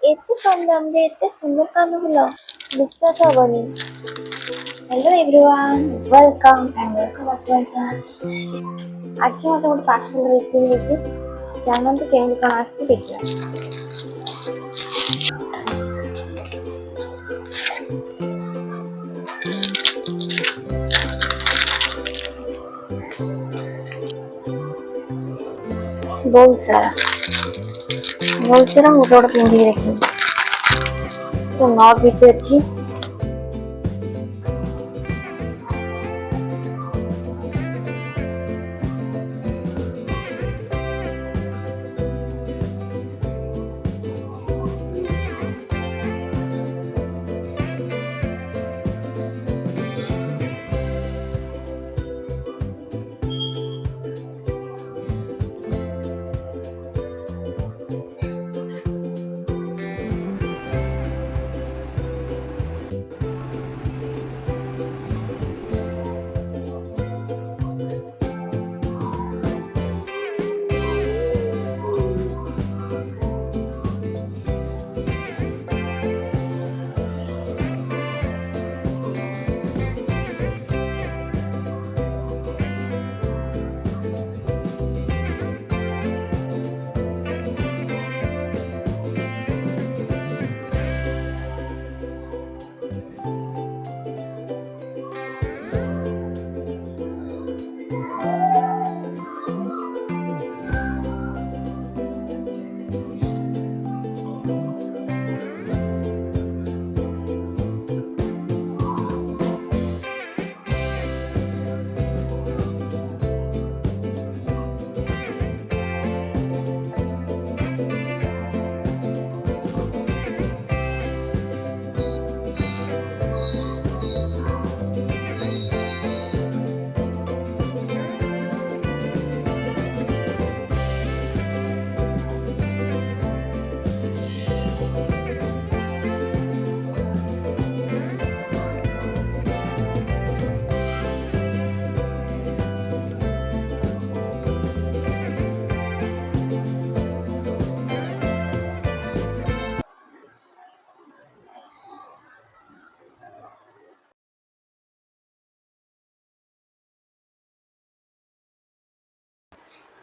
एते कम दाम रे एते सुंदर कानफुल विश्वास हेनी। Hello everyone, welcome and welcome back to my channel. आज मत गोटे पार्सल रिसीव होइछि, जानंतु केमि कोन आछि देखिया। बहुत सारा मोटे मोटे पिंधि देखिए तो नॉट भी से अच्छी।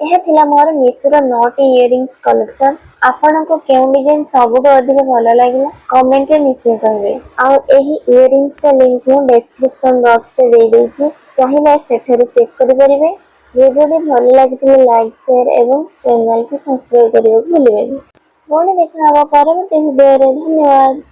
यह थिला मोर मीशो रो नोट इयरिंग्स कलेक्शन। आपनको केउ डिजाइन सबुठु अधिक भल लागिला कमेंट रे निश्चय कहबे। आ एही इयरिंग्स रो लिंक मु डिस्क्रिप्शन बॉक्स रे दे देछि, चाहिए सेठरे चेक करि परिबे। वीडियो भल लागितले लाइक शेयर एवं चैनल को सब्सक्राइब करियो भूलिबेनी। पुणी देखा हवा परवर्ती वीडियो रे। धन्यवाद।